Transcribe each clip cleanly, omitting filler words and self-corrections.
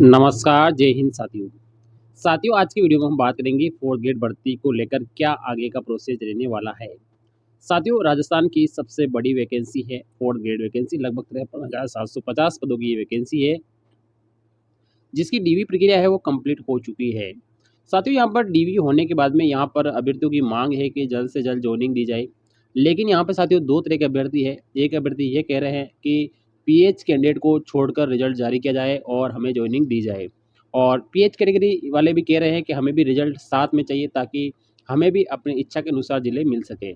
नमस्कार, जय हिंद साथियों। साथियों, आज की वीडियो में हम बात करेंगे 4th ग्रेड भर्ती को लेकर क्या आगे का प्रोसेस रहने वाला है। साथियों, राजस्थान की सबसे बड़ी वैकेंसी है 4th ग्रेड वैकेंसी, लगभग 53,750 पदों की ये वैकेंसी है, जिसकी डीवी प्रक्रिया है वो कंप्लीट हो चुकी है। साथियों, यहाँ पर डीवी होने के बाद में यहाँ पर अभ्यर्थियों की मांग है कि जल्द से जल्द जॉइनिंग दी जाए। लेकिन यहाँ पे साथियों 2 तरह के अभ्यर्थी है। एक अभ्यर्थी ये कह रहे हैं कि पीएच कैंडिडेट को छोड़कर रिजल्ट जारी किया जाए और हमें जॉइनिंग दी जाए। और पीएच कैटेगरी वाले भी कह रहे हैं कि हमें भी रिजल्ट साथ में चाहिए ताकि हमें भी अपनी इच्छा के अनुसार ज़िले मिल सके।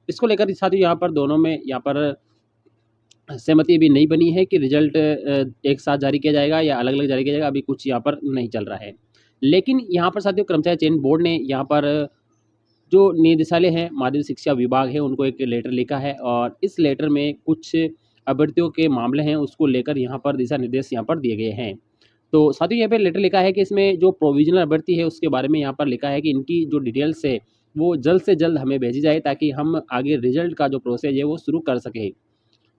इसको लेकर साथियों यहाँ पर दोनों में यहाँ पर सहमति अभी नहीं बनी है कि रिजल्ट एक साथ जारी किया जाएगा या अलग-अलग जारी किया जाएगा, अभी कुछ यहाँ पर नहीं चल रहा है। लेकिन यहाँ पर साथियों कर्मचारी चयन बोर्ड ने यहाँ पर जो निदेशालय है, माध्यमिक शिक्षा विभाग है, उनको एक लेटर लिखा है और इस लेटर में कुछ अभ्यर्थियों के मामले हैं, उसको लेकर यहाँ पर दिशा निर्देश यहाँ पर दिए गए हैं। तो साथियों यहाँ पे लेटर लिखा है कि इसमें जो प्रोविज़नल अभ्यर्थी है, उसके बारे में यहाँ पर लिखा है कि इनकी जो डिटेल्स है, वो जल्द से जल्द हमें भेजी जाए ताकि हम आगे रिजल्ट का जो प्रोसेस है, वो शुरू कर सकें।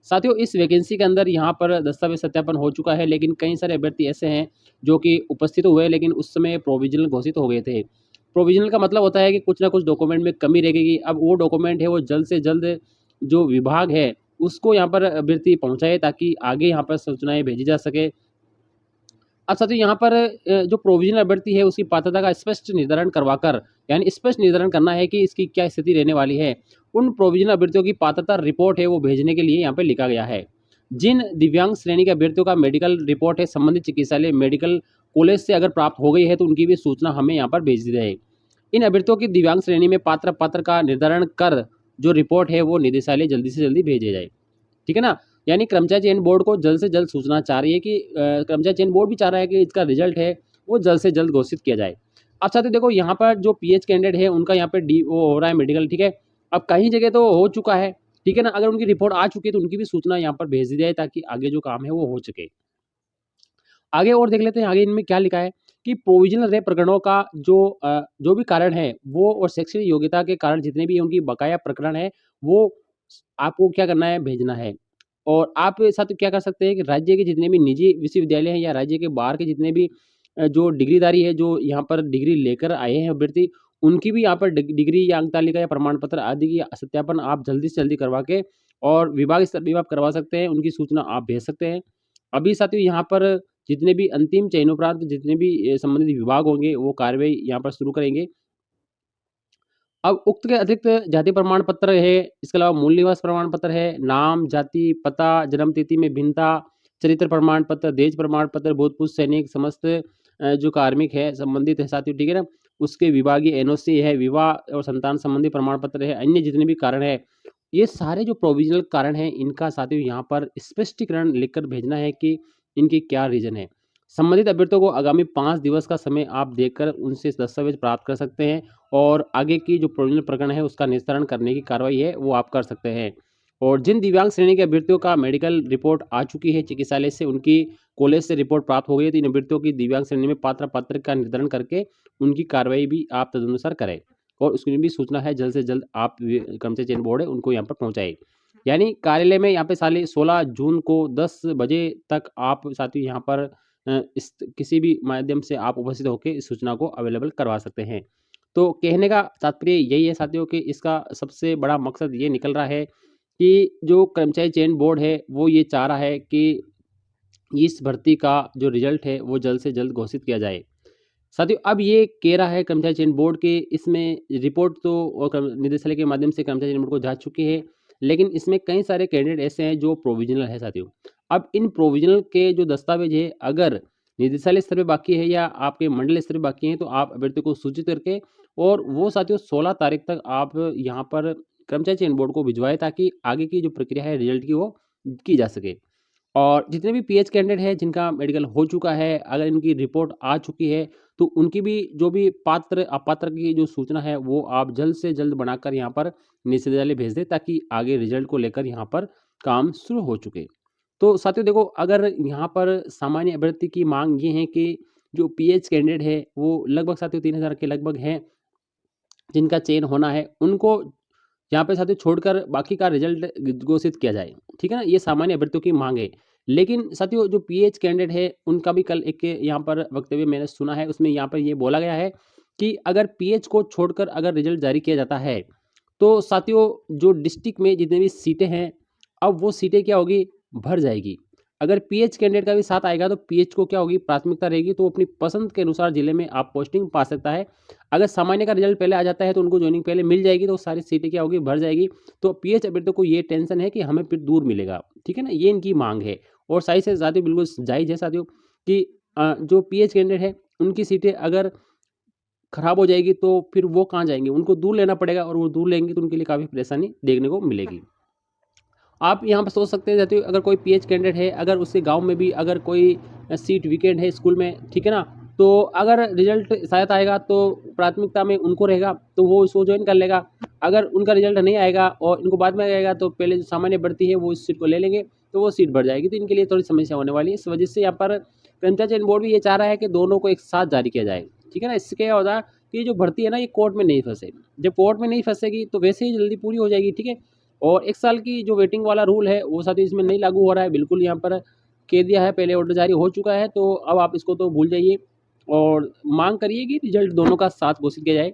साथियों इस वैकेंसी के अंदर यहाँ पर दस्तावेज सत्यापन हो चुका है, लेकिन कई सारे अभ्यर्थी ऐसे हैं जो कि उपस्थित हुए लेकिन उस समय प्रोविज़नल घोषित हो गए थे। प्रोविज़नल का मतलब होता है कि कुछ ना कुछ डॉक्यूमेंट में कमी रह गई। अब वो डॉक्यूमेंट है वो जल्द से जल्द जो विभाग है उसको यहाँ पर अभ्यर्थी पहुँचाए ताकि आगे यहाँ पर सूचनाएँ भेजी जा सके। अब साथियों यहाँ पर जो प्रोविज़नल अभ्यर्थी है उसकी पात्रता का स्पष्ट निर्धारण करवाकर यानी स्पष्ट निर्धारण करना है कि इसकी क्या स्थिति रहने वाली है। उन प्रोविज़नल अभ्यर्थियों की पात्रता रिपोर्ट है वो भेजने के लिए यहाँ पे लिखा गया है। जिन दिव्यांग श्रेणी के अभ्यर्थियों का मेडिकल रिपोर्ट है संबंधित चिकित्सालय मेडिकल कॉलेज से अगर प्राप्त हो गई है तो उनकी भी सूचना हमें यहाँ पर भेज दी जाए। इन अभ्यर्थियों की दिव्यांग श्रेणी में पात्र का निर्धारण कर जो रिपोर्ट है वो निदेशालय जल्दी से जल्दी भेजे जाए। ठीक है ना? यानी कर्मचारी चयन बोर्ड को जल्द से जल्द सूचना चाह रही है कि कर्मचारी चयन बोर्ड भी चाह रहा है कि इसका रिजल्ट है वो जल्द से जल्द घोषित किया जाए। अब साथियों देखो यहाँ पर जो पीएच कैंडिडेट है उनका यहाँ पे डी वो हो रहा है मेडिकल, ठीक है? अब कहीं जगह तो हो चुका है, ठीक है ना? अगर उनकी रिपोर्ट आ चुकी है तो उनकी भी सूचना यहाँ पर भेज दी जाए ताकि आगे जो काम है वो हो सके। आगे और देख लेते हैं आगे इनमें क्या लिखा है कि प्रोविजनल रहे प्रकरणों का जो भी कारण है वो और शैक्षणिक योग्यता के कारण जितने भी उनकी बकाया प्रकरण है वो आपको क्या करना है भेजना है। और आप साथ क्या कर सकते हैं कि राज्य के जितने भी निजी विश्वविद्यालय हैं या राज्य के बाहर के जितने भी जो डिग्रीधारी है जो यहाँ पर डिग्री लेकर आए हैं अभ्यर्थी उनकी भी यहाँ पर डिग्री या अंक तालिका या प्रमाण पत्र आदि की सत्यापन आप जल्दी से जल्दी करवा के और विभाग स्तर भी आप करवा सकते हैं, उनकी सूचना आप भेज सकते हैं। अभी साथियों यहाँ पर जितने भी अंतिम चयनोपरांत जितने भी संबंधित विभाग होंगे वो कार्रवाई यहाँ पर शुरू करेंगे। अब उक्त के अतिरिक्त जाति प्रमाण पत्र है, इसके अलावा मूल निवास प्रमाण पत्र है, नाम, जाति, पता, जन्म तिथि में भिन्नता, चरित्र प्रमाण पत्र, दहेज प्रमाण पत्र, भूतपूर्व सैनिक, समस्त जो कार्मिक है, संबंधित है साथियों, ठीक है ना? उसके विभागीय एनओसी है, विवाह और संतान संबंधी प्रमाण पत्र है, अन्य जितने भी कारण है, ये सारे जो प्रोविज़नल कारण हैं, इनका साथियों यहाँ पर स्पष्टीकरण लिखकर भेजना है कि इनकी क्या रीज़न है। संबंधित अभ्यर्थियों को आगामी 5 दिवस का समय आप देकर उनसे दस्तावेज प्राप्त कर सकते हैं और आगे की जो प्रोविज़नल प्रकरण है उसका निस्तारण करने की कार्रवाई है वो आप कर सकते हैं। और जिन दिव्यांग श्रेणी के अभ्यर्थियों का मेडिकल रिपोर्ट आ चुकी है चिकित्सालय से उनकी कॉलेज से रिपोर्ट प्राप्त हो गई है तो इन अभ्यर्थियों की दिव्यांग श्रेणी में पात्र का निर्धारण करके उनकी कार्रवाई भी आप तदनुसार करें और उसकी भी सूचना है जल्द से जल्द आप कर्मचारी चयन बोर्ड है उनको यहाँ पर पहुँचाए। यानी कार्यालय में यहाँ पे साले 16 जून को 10 बजे तक आप साथियों यहाँ पर इस किसी भी माध्यम से आप उपस्थित होकर इस सूचना को अवेलेबल करवा सकते हैं। तो कहने का तात्पर्य यही है साथियों कि इसका सबसे बड़ा मकसद ये निकल रहा है कि जो कर्मचारी चयन बोर्ड है वो ये चाह रहा है कि इस भर्ती का जो रिजल्ट है वो जल्द से जल्द घोषित किया जाए। साथियों अब ये कह रहा है कर्मचारी चयन बोर्ड के इसमें रिपोर्ट तो निदेशालय के माध्यम से कर्मचारी चयन बोर्ड को जा चुकी है, लेकिन इसमें कई सारे कैंडिडेट ऐसे हैं जो प्रोविजनल है साथियों। अब इन प्रोविजनल के जो दस्तावेज है अगर निदेशालय स्तर पे बाकी है या आपके मंडल स्तर पे बाकी हैं तो आप अभ्यर्थी को सूचित करके और वो साथियों 16 तारीख तक आप यहाँ पर कर्मचारी चयन बोर्ड को भिजवाएं ताकि आगे की जो प्रक्रिया है रिजल्ट की वो की जा सके। और जितने भी पीएच कैंडिडेट हैं जिनका मेडिकल हो चुका है, अगर इनकी रिपोर्ट आ चुकी है, तो उनकी भी जो भी पात्र अपात्र की जो सूचना है, वो आप जल्द से जल्द बनाकर यहाँ पर निदेशालय भेज दें ताकि आगे रिजल्ट को लेकर यहाँ पर काम शुरू हो चुके। तो साथियों देखो अगर यहाँ पर सामान्य अभ्यर्थी की मांग ये है कि जो पीएच कैंडिडेट है, वो लगभग साथियों 3000 के लगभग हैं, जिनका चयन होना है, उनको यहाँ पे साथियों छोड़कर बाकी का रिजल्ट घोषित किया जाए। ठीक है ना? ये सामान्य अभ्यर्थियों की मांग है। लेकिन साथियों जो पीएच कैंडिडेट है उनका भी कल एक यहाँ पर वक्तव्य मैंने सुना है, उसमें यहाँ पर ये बोला गया है कि अगर पीएच को छोड़कर अगर रिजल्ट जारी किया जाता है तो साथियों जो डिस्ट्रिक्ट में जितनी भी सीटें हैं अब वो सीटें क्या होगी, भर जाएगी। अगर पीएच कैंडिडेट का भी साथ आएगा तो पीएच को क्या होगी, प्राथमिकता रहेगी, तो अपनी पसंद के अनुसार जिले में आप पोस्टिंग पा सकता है। अगर सामान्य का रिजल्ट पहले आ जाता है तो उनको ज्वाइनिंग पहले मिल जाएगी, तो सारी सीटें क्या होगी, भर जाएगी। तो पीएच अभ्यर्थियों को ये टेंशन है कि हमें फिर दूर मिलेगा, ठीक है ना, ये इनकी मांग है। और सही से साथियों बिल्कुल जायज़ है साथियों कि जो पीएच कैंडिडेट है उनकी सीटें अगर खराब हो जाएगी तो फिर वो कहाँ जाएंगे, उनको दूर लेना पड़ेगा, और वो दूर लेंगे तो उनके लिए काफ़ी परेशानी देखने को मिलेगी। आप यहाँ पर सोच सकते हैं साथियों, अगर कोई पीएच कैंडिडेट है, अगर उसके गांव में भी अगर कोई सीट वीकेंड है स्कूल में, ठीक है ना, तो अगर रिजल्ट शायद आएगा तो प्राथमिकता में उनको रहेगा, तो वो उसको ज्वाइन कर लेगा। अगर उनका रिजल्ट नहीं आएगा और इनको बाद में आएगा तो पहले जो सामान्य भर्ती है वो इस सीट को ले लेंगे, तो वो सीट भर जाएगी, तो इनके लिए थोड़ी समस्या होने वाली है। इस वजह से यहाँ पर कर्मचारी चयन बोर्ड भी ये चाह रहा है कि दोनों को एक साथ जारी किया जाए, ठीक है ना। इससे क्या होगा कि जो भर्ती है ना ये कोर्ट में नहीं फंसे, जब कोर्ट में नहीं फंसेगी तो वैसे ही जल्दी पूरी हो जाएगी, ठीक है। और 1 साल की जो वेटिंग वाला रूल है वो साथियों इसमें नहीं लागू हो रहा है, बिल्कुल यहाँ पर कह दिया है, पहले ऑर्डर जारी हो चुका है, तो अब आप इसको तो भूल जाइए और मांग करिए कि रिजल्ट दोनों का साथ घोषित किया जाए।